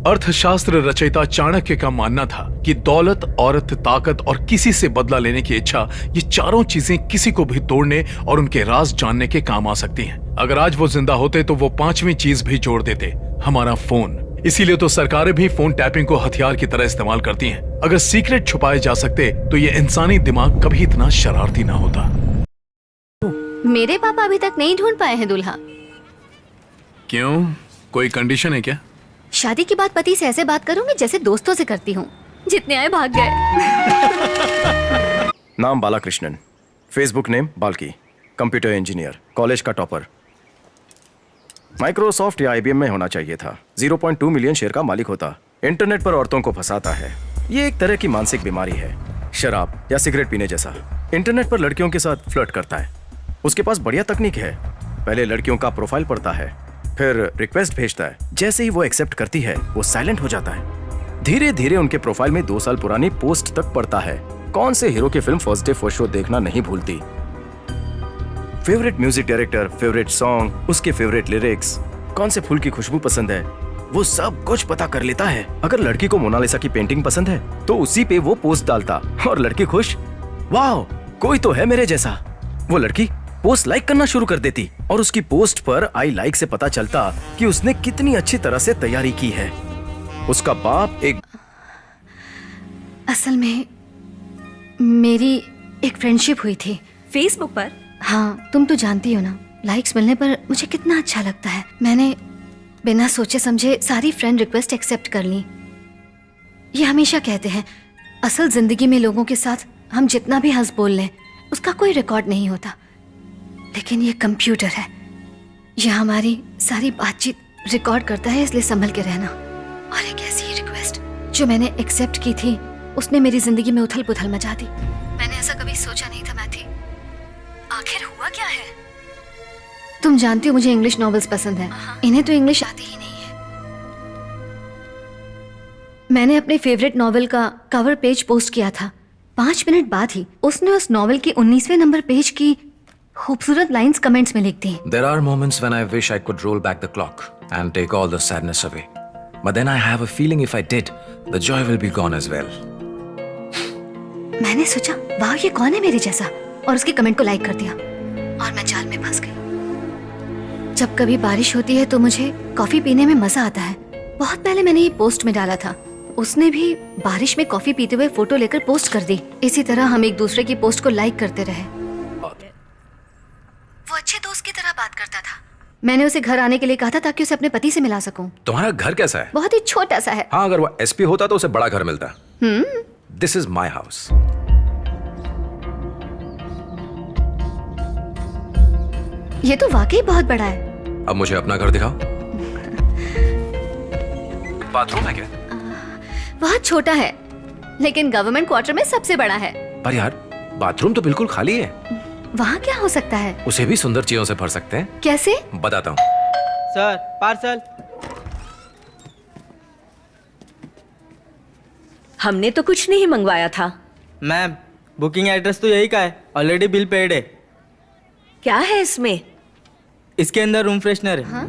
अर्थशास्त्र रचयिता चाणक्य का मानना था कि दौलत, औरत, ताकत और किसी से बदला लेने की इच्छा, ये चारों चीजें किसी को भी तोड़ने और उनके राज जानने के काम आ सकती हैं। अगर आज वो जिंदा होते तो वो पांचवी चीज भी जोड़ देते, हमारा फोन। इसीलिए तो सरकारें भी फोन टैपिंग को हथियार की तरह इस्तेमाल करती हैं। अगर सीक्रेट छुपाए जा सकते तो ये इंसानी दिमाग कभी इतना शरारती ना होता। मेरे पापा अभी तक नहीं ढूंढ पाए हैं दूल्हा। क्यों, कोई कंडीशन है क्या? शादी के बाद पति से ऐसे बात करूंगी जैसे दोस्तों से करती हूँ। जितने आए भाग गए। नाम Balakrishnan, Facebook name Balki, computer engineer, college का टॉपर। माइक्रोसॉफ्ट या आईबीएम में होना चाहिए था। 0.2 मिलियन शेयर का मालिक होता। इंटरनेट पर औरतों को फंसाता है। ये एक तरह की मानसिक बीमारी है, शराब या सिगरेट पीने जैसा। इंटरनेट पर लड़कियों के साथ फ्लर्ट करता है। उसके पास बढ़िया तकनीक है। पहले लड़कियों का प्रोफाइल पढ़ता है, फिर रिक्वेस्ट भेजता है। जैसे ही वो एक्सेप्ट करती है वो साइलेंट हो जाता है। धीरे धीरे उनके प्रोफाइल में 2 साल पुरानी पोस्ट तक पड़ता है। कौन से हीरो की film first day first show देखना नहीं भूलती। Favourite music director, favourite song, उसके फेवरेट लिरिक्स, कौन से फूल की खुशबू पसंद है, वो सब कुछ पता कर लेता है। अगर लड़की को मोनालिसा की पेंटिंग पसंद है तो उसी पे वो पोस्ट डालता और लड़की खुश, वाह कोई तो है मेरे जैसा। वो लड़की पोस्ट लाइक करना शुरू कर देती और उसकी पोस्ट पर आई लाइक से पता चलता कि उसने कितनी अच्छी तरह से तैयारी की है। उसका बाप एक असल में मेरी एक फ्रेंडशिप हुई थी फेसबुक पर। हाँ, तुम तो जानती हो ना, लाइक्स मिलने पर मुझे कितना अच्छा लगता है। मैंने बिना सोचे समझे सारी फ्रेंड रिक्वेस्ट एक्सेप्ट कर ली। ये हमेशा कहते हैं असल जिंदगी में लोगों के साथ हम जितना भी हंस बोल लें उसका कोई रिकॉर्ड नहीं होता, लेकिन ये कंप्यूटर है, ये हमारी सारी बातचीत रिकॉर्ड करता है। इसलिए संभल के रहना। और एक ऐसी रिक्वेस्ट जो मैंने एक्सेप्ट की थी उसने मेरी जिंदगी में उथल पुथल मचा दी। मैंने ऐसा कभी सोचा नहीं था मैथी। आखिर हुआ क्या है? तुम जानती हो मुझे इंग्लिश नॉवेल्स पसंद है। इन्हें तो इंग्लिश आती ही नहीं है। मैंने अपने फेवरेट नॉवेल का कवर पेज पोस्ट किया था। 5 मिनट बाद ही उसने उस नॉवेल की 19वें नंबर पेज की खूबसूरत लाइंस कमेंट्स में लिखती हैं। There are moments when I wish I could roll back the clock and take all the sadness away. But then I have a feeling if I did, the joy will be gone as well. मैंने सोचा वाह ये कौन है मेरे जैसा, और उसके कमेंट को लाइक कर दिया और मैं जाल में फंस गई। जब कभी बारिश होती है तो मुझे कॉफी पीने में मजा आता है। बहुत पहले मैंने ये पोस्ट में डाला था। उसने भी बारिश में कॉफी पीते हुए फोटो लेकर पोस्ट कर दी। इसी तरह हम एक दूसरे की पोस्ट को लाइक करते रहे। वो अच्छे दोस्त की तरह बात करता था। मैंने उसे घर आने के लिए कहा था ताकि उसे अपने पति से मिला सकूं। तुम्हारा घर कैसा है? बहुत ही छोटा सा है। हाँ, अगर वो एसपी होता तो उसे बड़ा घर मिलता। This is my house. ये तो वाकई बहुत बड़ा है। अब मुझे अपना घर दिखाओ। बाथरूम है क्या? बहुत छोटा है, लेकिन गवर्नमेंट क्वार्टर में सबसे बड़ा है। पर यार, बाथरूम तो बिल्कुल खाली है। वहाँ क्या हो सकता है? उसे भी सुंदर चीजों से भर सकते हैं। कैसे? बताता हूँ। Sir, parcel. हमने तो कुछ नहीं मंगवाया था। मैम, बुकिंग एड्रेस तो यही का है। ऑलरेडी बिल पेड है। क्या है इसमें? इसके अंदर रूम फ्रेशनर है। हाँ?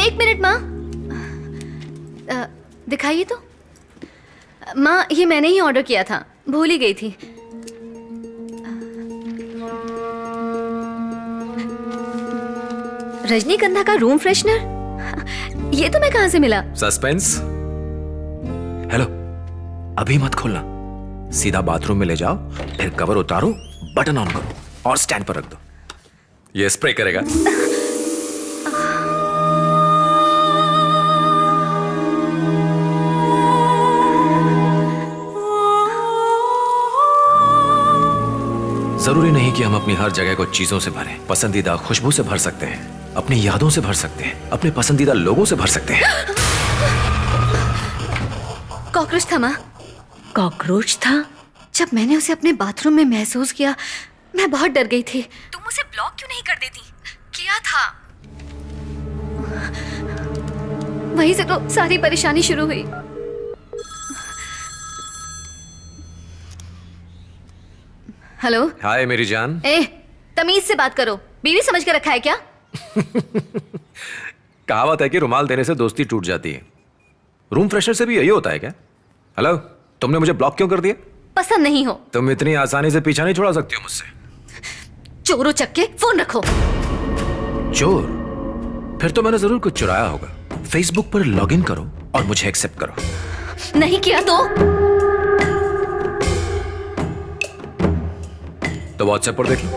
एक मिनट माँ, दिखाइए तो। माँ, ये मैंने ही ऑर्डर किया था, भूल ही गई थी। रजनीगंधा का रूम फ्रेशनर, ये तो मैं कहां से मिला? सस्पेंस। हेलो, अभी मत खोलना। सीधा बाथरूम में ले जाओ, फिर कवर उतारो, बटन ऑन करो और स्टैंड पर रख दो। ये स्प्रे करेगा। जरूरी नहीं कि हम अपनी हर जगह को चीजों से भरें। पसंदीदा खुशबू से भर सकते हैं, अपनी यादों से भर सकते हैं, अपने पसंदीदा लोगों से भर सकते हैं। कॉकरोच था माँ। कॉकरोच था? जब मैंने उसे अपने बाथरूम में महसूस किया, मैं बहुत डर गई थी। तुम उसे ब्लॉक क्यों नहीं कर देती? किया था, वहीं से तो सारी परेशानी शुरू हुई। हेलो। हाय मेरी जान। ए, तमीज से बात करो। बीवी समझ के रखा है क्या? कहावत है कि रुमाल देने से दोस्ती टूट जाती है। रूम फ्रेशनर से भी यही होता है क्या? हेलो, तुमने मुझे ब्लॉक क्यों कर दिया? पसंद नहीं हो। तुम इतनी आसानी से पीछा नहीं छुड़ा सकती हो मुझसे। चोरों चक्के फोन रखो। चोर? फिर तो मैंने जरूर कुछ चुराया होगा। फेसबुक पर लॉगिन करो और मुझे एक्सेप्ट करो। नहीं किया तो व्हाट्सएप पर देख लो।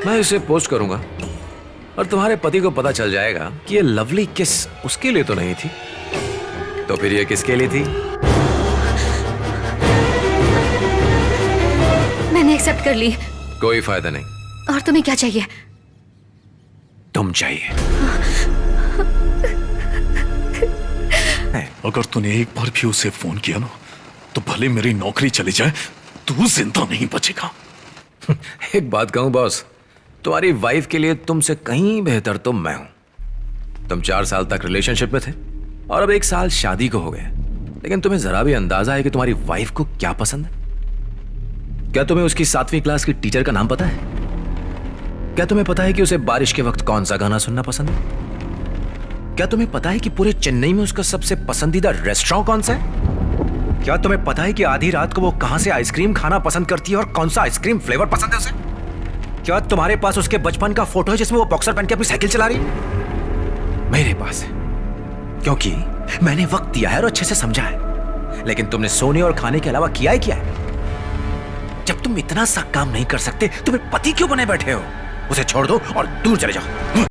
मैं इसे पोस्ट करूंगा और तुम्हारे पति को पता चल जाएगा कि ये लवली किस उसके लिए तो नहीं थी, तो फिर ये किसके लिए थी? मैंने एक्सेप्ट कर ली। कोई फायदा नहीं। और तुम्हें क्या चाहिए? तुम चाहिए। अगर तूने एक बार भी उसे फोन किया ना, तो भले मेरी नौकरी चली जाए, तू जिंदा नहीं बचेगा। एक बात कहूं बॉस, तुम्हारी वाइफ के लिए तुमसे कहीं बेहतर तो मैं हूं। तुम 4 साल तक रिलेशनशिप में थे और अब 1 साल शादी को हो गए, लेकिन तुम्हें जरा भी अंदाजा है कि तुम्हारी वाइफ को क्या पसंद है? क्या तुम्हें उसकी 7वीं क्लास की टीचर का नाम पता है? क्या तुम्हें पता है कि उसे बारिश के वक्त कौन सा गाना सुनना पसंद है? क्या तुम्हें पता है कि पूरे चेन्नई में उसका सबसे पसंदीदा रेस्टोरेंट कौन सा है? क्या तुम्हें पता है कि आधी रात को वो कहां से आइसक्रीम खाना पसंद करती है और कौन सा आइसक्रीम फ्लेवर पसंद है उसे? क्या तुम्हारे पास उसके बचपन का फोटो है जिसमें वो बॉक्सर पहन के अपनी साइकिल चला रही है? मेरे पास है, क्योंकि मैंने वक्त दिया है और अच्छे से समझा है। लेकिन तुमने सोने और खाने के अलावा किया है क्या है? जब तुम इतना सा काम नहीं कर सकते, तुम्हें पति क्यों बने बैठे हो? उसे छोड़ दो और दूर चले जाओ।